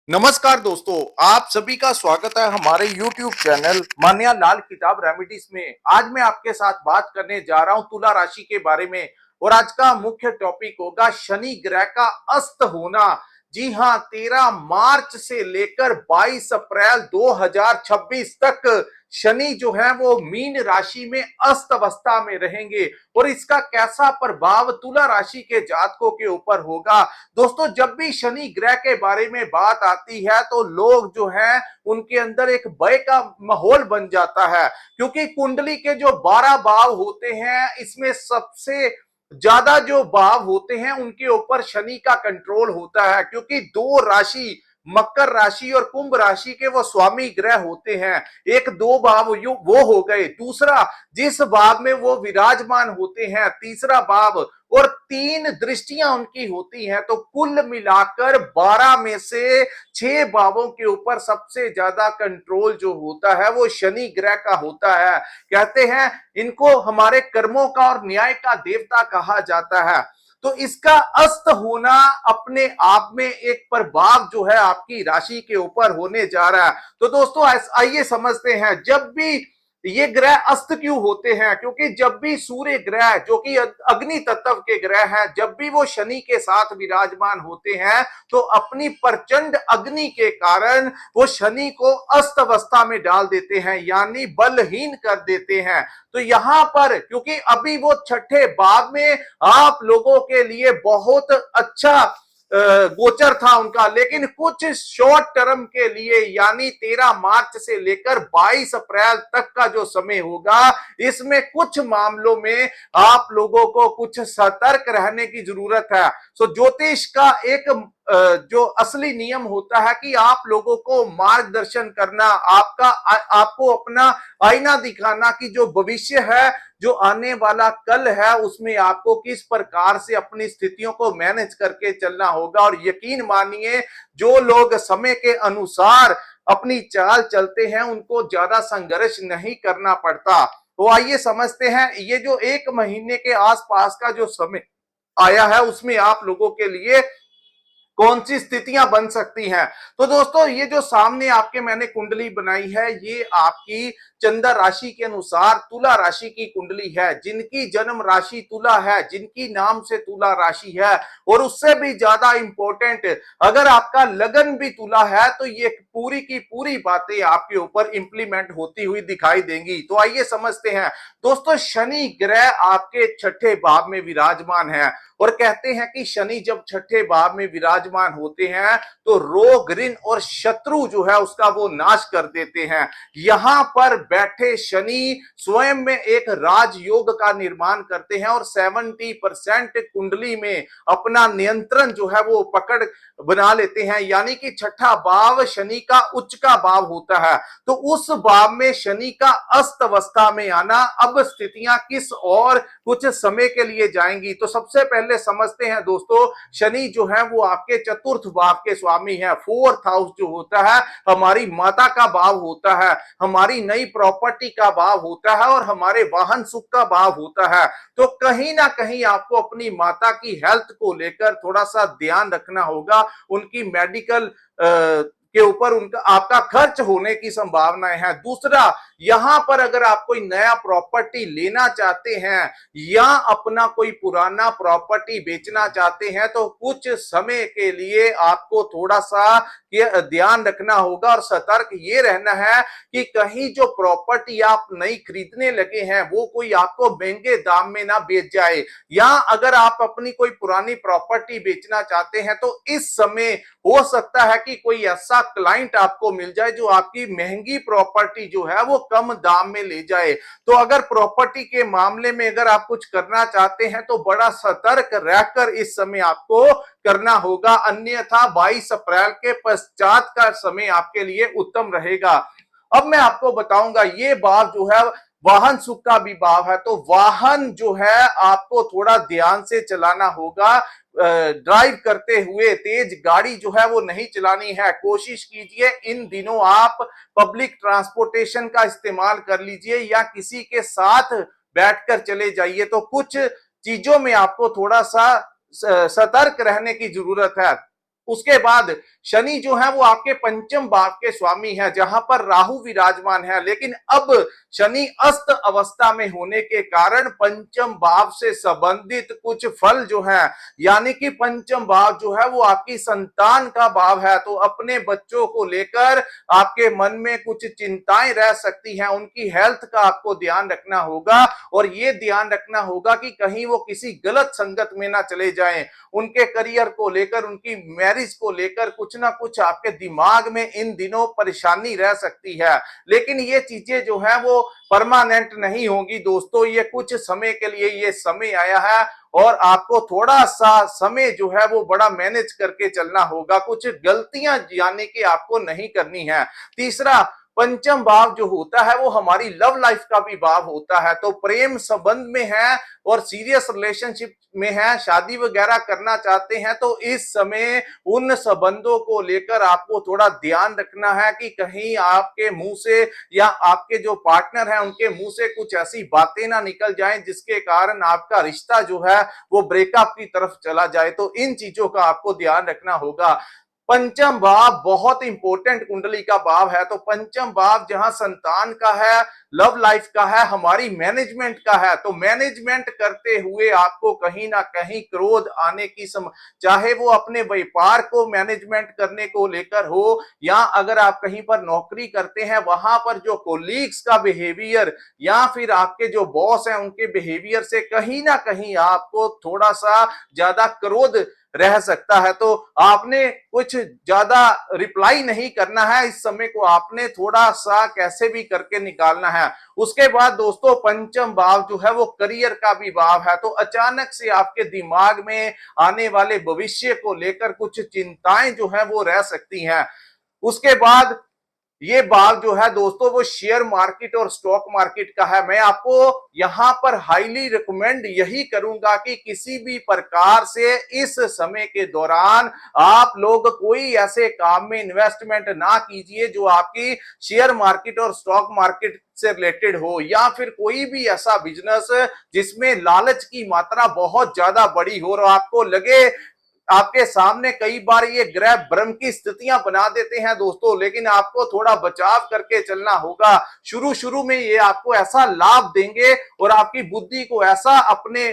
नमस्कार दोस्तों, आप सभी का स्वागत है हमारे YouTube चैनल मान्या लाल किताब रेमेडीज में। आज मैं आपके साथ बात करने जा रहा हूं तुला राशि के बारे में और आज का मुख्य टॉपिक होगा शनि ग्रह का अस्त होना। जी हां, 13 मार्च से लेकर 22 अप्रैल 2026 तक शनि जो है वो मीन राशि में अस्त अवस्था में रहेंगे और इसका कैसा प्रभाव तुला राशि के जातकों के ऊपर होगा। दोस्तों, जब भी शनि ग्रह के बारे में बात आती है तो लोग जो हैं उनके अंदर एक भय का माहौल बन जाता है, क्योंकि कुंडली के जो 12 भाव होते हैं इसमें सबसे ज्यादा जो भाव होते हैं उनके ऊपर शनि का कंट्रोल होता है, क्योंकि दो राशि मकर राशि और कुंभ राशि के वो स्वामी ग्रह होते हैं। एक दो भाव वो हो गए, दूसरा जिस भाव में वो विराजमान होते हैं तीसरा भाव, और 3 दृष्टियां उनकी होती हैं। तो कुल मिलाकर 12 में से 6 भावों के ऊपर सबसे ज्यादा कंट्रोल जो होता है वो शनि ग्रह का होता है। कहते हैं इनको हमारे कर्मों का और न्याय का देवता कहा जाता है। तो इसका अस्त होना अपने आप में एक प्रभाव जो है आपकी राशि के ऊपर होने जा रहा है। तो दोस्तों, आइए समझते हैं जब भी ये ग्रह अस्त क्यों होते हैं। क्योंकि जब भी सूर्य ग्रह जो कि अग्नि तत्व के ग्रह हैं, जब भी वो शनि के साथ विराजमान होते हैं तो अपनी प्रचंड अग्नि के कारण वो शनि को अस्त अवस्था में डाल देते हैं, यानी बलहीन कर देते हैं। तो यहां पर क्योंकि अभी वो छठे भाव में आप लोगों के लिए बहुत अच्छा गोचर था उनका, लेकिन कुछ शॉर्ट टर्म के लिए यानी 13 मार्च से लेकर 22 अप्रैल तक का जो समय होगा इसमें कुछ मामलों में आप लोगों को कुछ सतर्क रहने की जरूरत है। सो ज्योतिष का एक जो असली नियम होता है कि आप लोगों को मार्गदर्शन करना, आपको अपना आईना दिखाना कि जो भविष्य है, जो आने वाला कल है, उसमें आपको किस प्रकार से अपनी स्थितियों को मैनेज करके चलना होगा। और यकीन मानिए, जो लोग समय के अनुसार अपनी चाल चलते हैं उनको ज्यादा संघर्ष नहीं करना पड़ता। तो आइए समझते हैं ये जो 1 महीने के आसपास का जो समय आया है उसमें आप लोगों के लिए कौन सी स्थितियां बन सकती हैं। तो दोस्तों, ये जो सामने आपके मैंने कुंडली बनाई है ये आपकी चंद्र राशि के अनुसार तुला राशि की कुंडली है। जिनकी जन्म राशि तुला है, जिनकी नाम से तुला राशि है, और उससे भी ज्यादा इंपॉर्टेंट अगर आपका लगन भी तुला है तो ये पूरी की पूरी बातें आपके ऊपर इंप्लीमेंट होती हुई दिखाई देंगी। तो आइए समझते हैं। दोस्तों, शनि ग्रह आपके छठे भाव में विराजमान है और कहते हैं कि शनि जब छठे भाव में विराजमान होते हैं तो रोग ऋण और शत्रु जो है उसका वो नाश कर देते हैं। यहां पर बैठे शनि स्वयं में एक राजयोग का निर्माण करते हैं और 70% कुंडली में अपना नियंत्रण जो है वो पकड़ बना लेते हैं, यानी कि छठा भाव शनि का उच्च का भाव होता है। तो उस भाव में शनि का अस्त अवस्था में आना, अब स्थितियां किस और कुछ समय के लिए जाएंगी। तो सबसे पहले समझते हैं दोस्तों, शनि जो है वो आपके चतुर्थ भाव के स्वामी है। 4th हाउस जो होता है हमारी माता का भाव होता है, हमारी नई प्रॉपर्टी का भाव होता है और हमारे वाहन सुख का भाव होता है। तो कहीं ना कहीं आपको अपनी माता की हेल्थ को लेकर थोड़ा सा ध्यान रखना होगा। उनकी मेडिकल के ऊपर उनका आपका खर्च होने की संभावनाएं हैं। दूसरा, यहां पर अगर आप कोई नया प्रॉपर्टी लेना चाहते हैं या अपना कोई पुराना प्रॉपर्टी बेचना चाहते हैं तो कुछ समय के लिए आपको थोड़ा सा ध्यान रखना होगा और सतर्क ये रहना है कि कहीं जो प्रॉपर्टी आप नई खरीदने लगे हैं वो कोई आपको महंगे दाम में ना बेच जाए। या अगर आप अपनी कोई पुरानी प्रॉपर्टी बेचना चाहते हैं तो इस समय हो सकता है कि कोई ऐसा क्लाइंट आपको मिल जाए जो आपकी महंगी प्रॉपर्टी जो है वो कम दाम में ले जाए। तो अगर प्रॉपर्टी के मामले में अगर आप कुछ करना चाहते हैं तो बड़ा सतर्क रहकर इस समय आपको करना होगा, अन्यथा 22 अप्रैल के पश्चात का समय आपके लिए उत्तम रहेगा। अब मैं आपको बताऊंगा ये भाव जो है वाहन सुख का भी भाव है। तो वाहन जो है आपको थोड़ा ध्यान से चलाना होगा। ड्राइव करते हुए तेज गाड़ी जो है वो नहीं चलानी है। कोशिश कीजिए इन दिनों आप पब्लिक ट्रांसपोर्टेशन का इस्तेमाल कर लीजिए या किसी के साथ बैठकर चले जाइए। तो कुछ चीजों में आपको थोड़ा सा सतर्क रहने की जरूरत है। उसके बाद शनि जो है वो आपके पंचम भाव के स्वामी है, जहां पर राहु विराजमान है। लेकिन अब शनि अस्त अवस्था में होने के कारण पंचम भाव से संबंधित कुछ फल जो है, यानी कि पंचम भाव जो है वो आपकी संतान का भाव है, तो अपने बच्चों को लेकर आपके मन में कुछ चिंताएं रह सकती हैं। उनकी हेल्थ का आपको ध्यान रखना होगा, और ये ध्यान रखना होगा कि कहीं वो किसी गलत संगत में ना चले जाएं। उनके करियर को लेकर, उनकी मैरिज को लेकर कुछ ना कुछ आपके दिमाग में इन दिनों परेशानी रह सकती है। लेकिन ये चीजें जो है वो परमानेंट नहीं होगी दोस्तों, ये कुछ समय के लिए ये समय आया है, और आपको थोड़ा सा समय जो है वो बड़ा मैनेज करके चलना होगा। कुछ गलतियां यानी कि आपको नहीं करनी है। तीसरा, पंचम भाव जो होता है वो हमारी लव लाइफ का भी भाव होता है, तो प्रेम संबंध में है और सीरियस रिलेशनशिप में है, शादी वगैरह करना चाहते हैं, तो इस समय उन संबंधों को लेकर आपको थोड़ा ध्यान रखना है कि कहीं आपके मुंह से या आपके जो पार्टनर है उनके मुंह से कुछ ऐसी बातें ना निकल जाएं जिसके कारण आपका रिश्ता जो है वो ब्रेकअप की तरफ चला जाए। तो इन चीजों का आपको ध्यान रखना होगा। पंचम भाव बहुत इंपॉर्टेंट कुंडली का भाव है, तो पंचम भाव जहां संतान का है, लव लाइफ का है, हमारी मैनेजमेंट का है, तो मैनेजमेंट करते हुए आपको कहीं ना कहीं क्रोध आने की चाहे वो अपने व्यापार को मैनेजमेंट करने को लेकर हो, या अगर आप कहीं पर नौकरी करते हैं वहां पर जो कोलीग्स का बिहेवियर या फिर आपके जो बॉस हैं उनके बिहेवियर से कहीं ना कहीं आपको थोड़ा सा ज्यादा क्रोध रह सकता है। तो आपने कुछ ज्यादा रिप्लाई नहीं करना है, इस समय को आपने थोड़ा सा कैसे भी करके निकालना है। उसके बाद दोस्तों, पंचम भाव जो है वो करियर का भी भाव है, तो अचानक से आपके दिमाग में आने वाले भविष्य को लेकर कुछ चिंताएं जो है वो रह सकती हैं। उसके बाद ये भाव जो है दोस्तों वो शेयर मार्केट और स्टॉक मार्केट का है। मैं आपको यहां पर हाईली रिकमेंड यही करूंगा कि किसी भी प्रकार से इस समय के दौरान आप लोग कोई ऐसे काम में इन्वेस्टमेंट ना कीजिए जो आपकी शेयर मार्केट और स्टॉक मार्केट से रिलेटेड हो, या फिर कोई भी ऐसा बिजनेस जिसमें लालच की मात्रा बहुत ज्यादा बड़ी हो और आपको लगे, आपके सामने कई बार ये ग्रह भ्रम की स्थितियां बना देते हैं दोस्तों, लेकिन आपको थोड़ा बचाव करके चलना होगा। शुरू शुरू में ये आपको ऐसा लाभ देंगे और आपकी बुद्धि को ऐसा अपने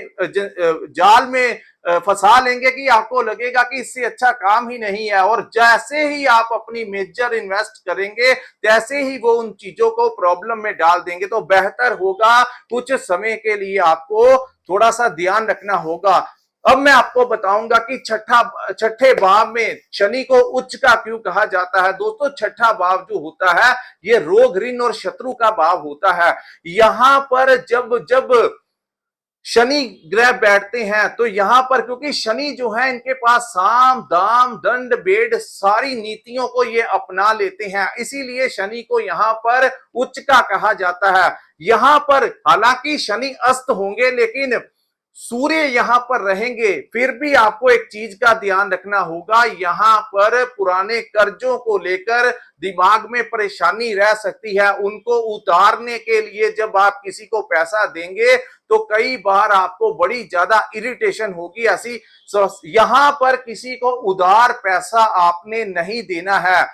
जाल में फंसा लेंगे कि आपको लगेगा कि इससे अच्छा काम ही नहीं है, और जैसे ही आप अपनी मेजर इन्वेस्ट करेंगे तैसे ही वो उन चीजों को प्रॉब्लम में डाल देंगे। तो बेहतर होगा कुछ समय के लिए आपको थोड़ा सा ध्यान रखना होगा। अब मैं आपको बताऊंगा कि छठे भाव में शनि को उच्च का क्यों कहा जाता है। दोस्तों, छठा भाव जो होता है ये रोग, ऋण और शत्रु का भाव होता है। यहां पर जब जब शनि ग्रह बैठते हैं तो यहां पर, क्योंकि शनि जो है इनके पास साम दाम दंड भेद सारी नीतियों को ये अपना लेते हैं, इसीलिए शनि को यहां पर उच्च का कहा जाता है। यहां पर हालांकि शनि अस्त होंगे लेकिन सूर्य यहां पर रहेंगे, फिर भी आपको एक चीज का ध्यान रखना होगा, यहां पर पुराने कर्जों को लेकर दिमाग में परेशानी रह सकती है। उनको उतारने के लिए जब आप किसी को पैसा देंगे तो कई बार आपको बड़ी ज्यादा इरिटेशन होगी ऐसी। यहां पर किसी को उधार पैसा आपने नहीं देना है।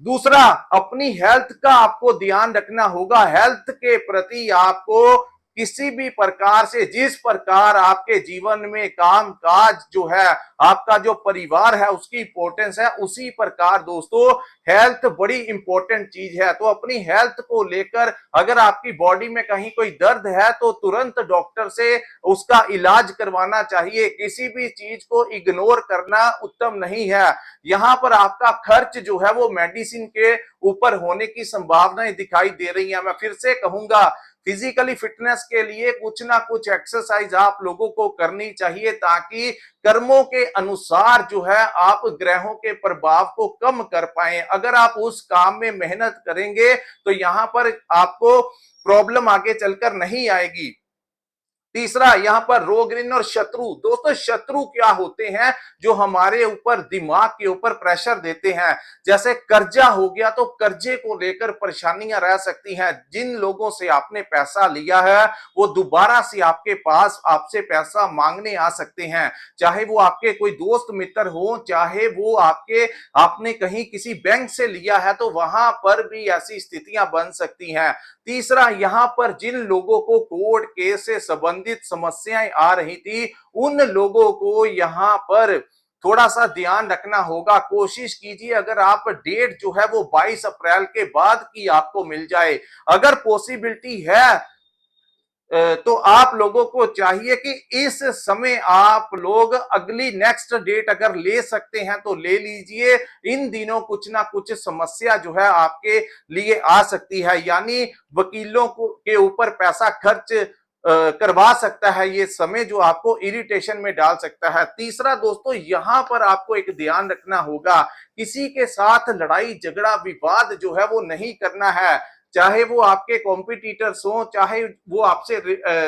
दूसरा, अपनी हेल्थ का आपको ध्यान रखना होगा। हेल्थ के प्रति आपको किसी भी प्रकार से, जिस प्रकार आपके जीवन में काम काज जो है, आपका जो परिवार है उसकी इंपॉर्टेंस है, उसी प्रकार दोस्तों हेल्थ बड़ी इंपॉर्टेंट चीज है। तो अपनी हेल्थ को लेकर अगर आपकी बॉडी में कहीं कोई दर्द है तो तुरंत डॉक्टर से उसका इलाज करवाना चाहिए। किसी भी चीज को इग्नोर करना उत्तम नहीं है। यहां पर आपका खर्च जो है वो मेडिसिन के ऊपर होने की संभावनाएं दिखाई दे रही है। मैं फिर से कहूंगा, फिजिकली फिटनेस के लिए कुछ ना कुछ एक्सरसाइज आप लोगों को करनी चाहिए, ताकि कर्मों के अनुसार जो है आप ग्रहों के प्रभाव को कम कर पाए। अगर आप उस काम में मेहनत करेंगे तो यहां पर आपको प्रॉब्लम आगे चलकर नहीं आएगी। तीसरा यहाँ पर रोग ऋण और शत्रु। दोस्तों शत्रु क्या होते हैं? जो हमारे ऊपर दिमाग के ऊपर प्रेशर देते हैं। जैसे कर्जा हो गया तो कर्जे को लेकर परेशानियां रह सकती हैं। जिन लोगों से आपने पैसा लिया है वो दोबारा से आपके पास आपसे पैसा मांगने आ सकते हैं। चाहे वो आपके कोई दोस्त मित्र हो, चाहे वो आपने कहीं किसी बैंक से लिया है तो वहां पर भी ऐसी स्थितियां बन सकती हैं। तीसरा, यहां पर जिन लोगों को कोर्ट केस से संबंधित समस्याएं आ रही थी उन लोगों को यहां पर थोड़ा सा ध्यान रखना होगा। कोशिश कीजिए अगर आप डेट जो है वो 22 अप्रैल के बाद की आपको मिल जाए। अगर पॉसिबिलिटी है तो आप लोगों को चाहिए कि इस समय आप लोग अगली नेक्स्ट डेट अगर ले सकते हैं तो ले लीजिए। इन दिनों कुछ ना कुछ समस्या जो है आपके लिए आ सकती है, यानी वकीलों को के ऊपर पैसा खर्च करवा सकता है ये समय, जो आपको इरिटेशन में डाल सकता है। तीसरा दोस्तों, यहां पर आपको एक ध्यान रखना होगा, किसी के साथ लड़ाई झगड़ा विवाद जो है वो नहीं करना है। चाहे वो आपके कॉम्पिटिटर्स हो, चाहे वो आपसे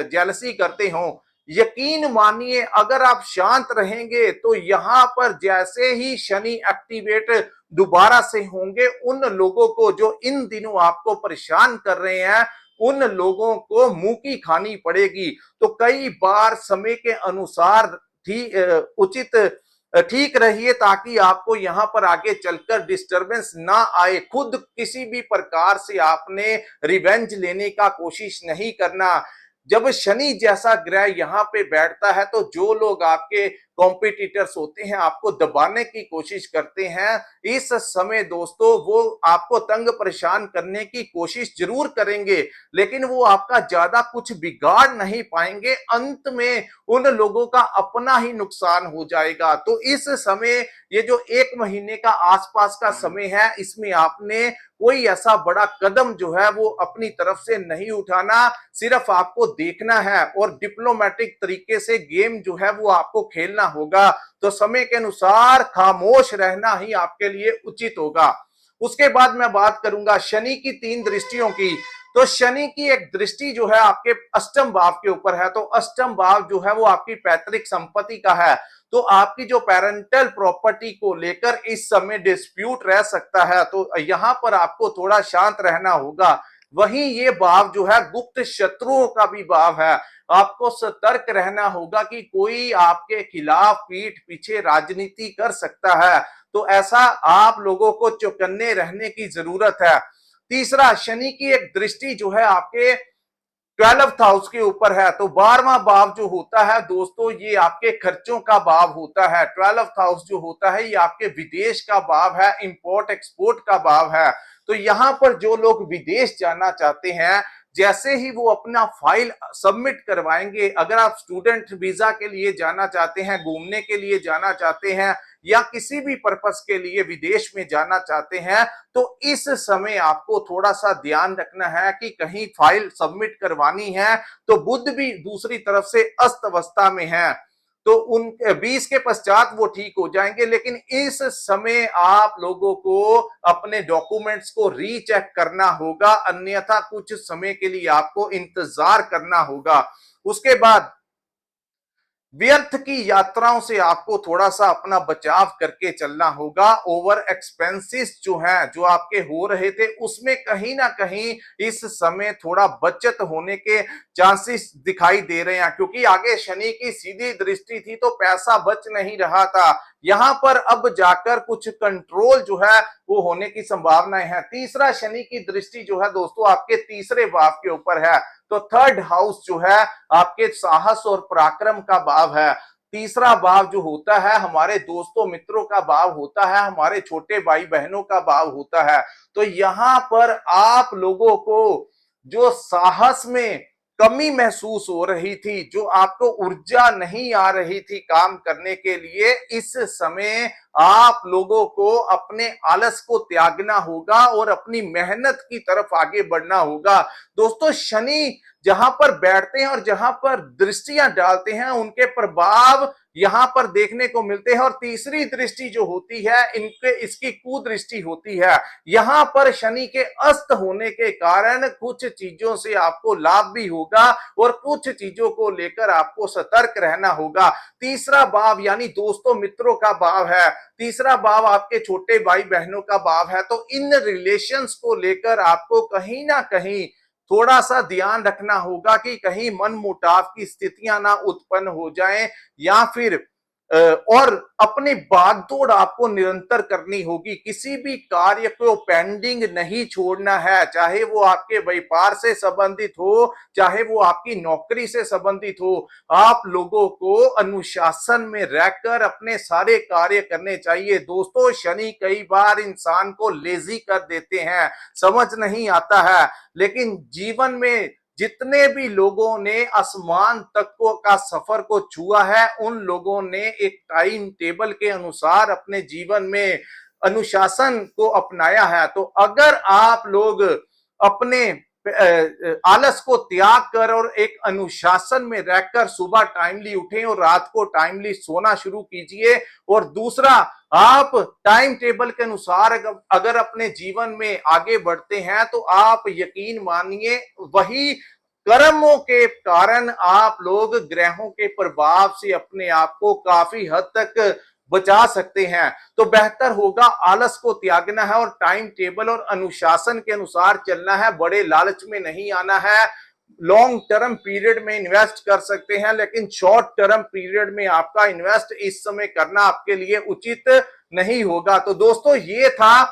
जेलसी करते हो। यकीन मानिए अगर आप शांत रहेंगे तो यहां पर जैसे ही शनि एक्टिवेट दोबारा से होंगे, उन लोगों को जो इन दिनों आपको परेशान कर रहे हैं उन लोगों को मुंह की खानी पड़ेगी। तो कई बार समय के अनुसार उचित ठीक रहिए ताकि आपको यहां पर आगे चलकर डिस्टरबेंस ना आए। खुद किसी भी प्रकार से आपने रिवेंज लेने का कोशिश नहीं करना। जब शनि जैसा ग्रह यहाँ पे बैठता है तो जो लोग आपके कॉम्पिटिटर्स होते हैं, आपको दबाने की कोशिश करते हैं, इस समय दोस्तों वो आपको तंग परेशान करने की कोशिश जरूर करेंगे, लेकिन वो आपका ज्यादा कुछ बिगाड़ नहीं पाएंगे। अंत में उन लोगों का अपना ही नुकसान हो जाएगा। तो इस समय, ये जो 1 महीने का आसपास का समय है, इसमें आपने कोई ऐसा बड़ा कदम जो है वो अपनी तरफ से नहीं उठाना। सिर्फ आपको देखना है और डिप्लोमेटिक तरीके से गेम जो है वो आपको खेलना होगा। तो समय के अनुसार खामोश रहना ही आपके लिए उचित होगा। उसके बाद मैं बात करूंगा शनि की 3 दृष्टियों की। तो शनि की एक दृष्टि जो है आपके अष्टम भाव के ऊपर है। तो अष्टम भाव जो है वो आपकी पैतृक संपत्ति का है। तो आपकी जो पेरेंटल प्रॉपर्टी को लेकर इस समय डिस्प्यूट रह सकता है, तो यहां पर आपको थोड़ा शांत रहना होगा। वहीं ये भाव जो है गुप्त शत्रुओं का भी भाव है। आपको सतर्क रहना होगा कि कोई आपके खिलाफ पीठ पीछे राजनीति कर सकता है। तो ऐसा आप लोगों को चौकन्ने रहने की जरूरत है। तीसरा, शनि की एक दृष्टि जो है आपके 12th हाउस के ऊपर है। तो 12वां भाव जो होता है दोस्तों, ये आपके खर्चों का भाव होता है। 12th हाउस जो होता है ये आपके विदेश का भाव है, इंपोर्ट एक्सपोर्ट का भाव है। तो यहां पर जो लोग विदेश जाना चाहते हैं, जैसे ही वो अपना फाइल सबमिट करवाएंगे, अगर आप स्टूडेंट वीजा के लिए जाना चाहते हैं, घूमने के लिए जाना चाहते हैं, या किसी भी पर्पस के लिए विदेश में जाना चाहते हैं, तो इस समय आपको थोड़ा सा ध्यान रखना है कि कहीं फाइल सबमिट करवानी है तो बुध भी दूसरी तरफ से अस्त अवस्था में है। तो उन 20 के पश्चात वो ठीक हो जाएंगे, लेकिन इस समय आप लोगों को अपने डॉक्यूमेंट्स को रीचेक करना होगा, अन्यथा कुछ समय के लिए आपको इंतजार करना होगा। उसके बाद व्यर्थ की यात्राओं से आपको थोड़ा सा अपना बचाव करके चलना होगा। ओवर एक्सपेंसेस जो हैं, जो आपके हो रहे थे, उसमें कहीं ना कहीं इस समय थोड़ा बचत होने के चांसेस दिखाई दे रहे हैं, क्योंकि आगे शनि की सीधी दृष्टि थी तो पैसा बच नहीं रहा था। यहां पर अब जाकर कुछ कंट्रोल जो है वो होने की संभावनाएं हैं। तीसरा, शनि की दृष्टि जो है दोस्तों आपके तीसरे भाव के ऊपर है। तो 3rd हाउस जो है आपके साहस और पराक्रम का भाव है। तीसरा भाव जो होता है हमारे दोस्तों मित्रों का भाव होता है, हमारे छोटे भाई बहनों का भाव होता है। तो यहां पर आप लोगों को जो साहस में कमी महसूस हो रही थी, जो आपको ऊर्जा नहीं आ रही थी काम करने के लिए, इस समय आप लोगों को अपने आलस को त्यागना होगा और अपनी मेहनत की तरफ आगे बढ़ना होगा। दोस्तों शनि जहां पर बैठते हैं और जहां पर दृष्टियां डालते हैं, उनके प्रभाव यहाँ पर देखने को मिलते हैं। और तीसरी दृष्टि जो होती है इनके इसकी कुदृष्टि होती है। यहाँ पर शनि के अस्त होने के कारण कुछ चीजों से आपको लाभ भी होगा और कुछ चीजों को लेकर आपको सतर्क रहना होगा। तीसरा भाव यानी दोस्तों मित्रों का भाव है, तीसरा भाव आपके छोटे भाई बहनों का भाव है। तो इन रिलेशंस को लेकर आपको कहीं ना कहीं थोड़ा सा ध्यान रखना होगा कि कहीं मन मुटाव की स्थितियां ना उत्पन्न हो जाएं, या फिर और अपनी भागदौड़ आपको निरंतर करनी होगी। किसी भी कार्य को पेंडिंग नहीं छोड़ना है, चाहे वो आपके व्यापार से संबंधित हो, चाहे वो आपकी नौकरी से संबंधित हो। आप लोगों को अनुशासन में रहकर अपने सारे कार्य करने चाहिए। दोस्तों शनि कई बार इंसान को लेजी कर देते हैं, समझ नहीं आता है, लेकिन जीवन में जितने भी लोगों ने आसमान तक का सफर को छुआ है, उन लोगों ने एक टाइम टेबल के अनुसार अपने जीवन में अनुशासन को अपनाया है। तो अगर आप लोग अपने आलस को त्याग कर और एक अनुशासन में रहकर सुबह टाइमली उठें और रात को टाइमली सोना शुरू कीजिए। और दूसरा, आप टाइम टेबल के अनुसार अगर अपने जीवन में आगे बढ़ते हैं तो आप यकीन मानिए वही कर्मों के कारण आप लोग ग्रहों के प्रभाव से अपने आप को काफी हद तक बचा सकते हैं। तो बेहतर होगा आलस को त्यागना है और टाइम टेबल और अनुशासन के अनुसार चलना है। बड़े लालच में नहीं आना है। लॉन्ग टर्म पीरियड में इन्वेस्ट कर सकते हैं, लेकिन शॉर्ट टर्म पीरियड में आपका इन्वेस्ट इस समय करना आपके लिए उचित नहीं होगा। तो दोस्तों ये था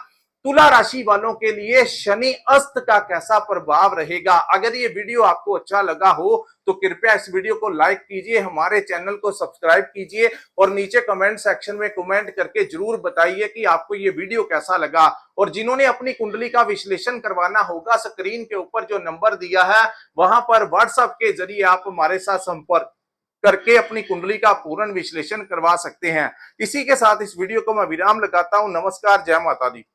तुला राशि वालों के लिए शनि अस्त का कैसा प्रभाव रहेगा। अगर ये वीडियो आपको अच्छा लगा हो तो कृपया इस वीडियो को लाइक कीजिए, हमारे चैनल को सब्सक्राइब कीजिए और नीचे कमेंट सेक्शन में कमेंट करके जरूर बताइए कि आपको ये वीडियो कैसा लगा। और जिन्होंने अपनी कुंडली का विश्लेषण करवाना होगा, स्क्रीन के ऊपर जो नंबर दिया है वहां पर व्हाट्सएप के जरिए आप हमारे साथ संपर्क करके अपनी कुंडली का पूर्ण विश्लेषण करवा सकते हैं। इसी के साथ इस वीडियो को मैं विराम लगाता हूं। नमस्कार, जय माता दी।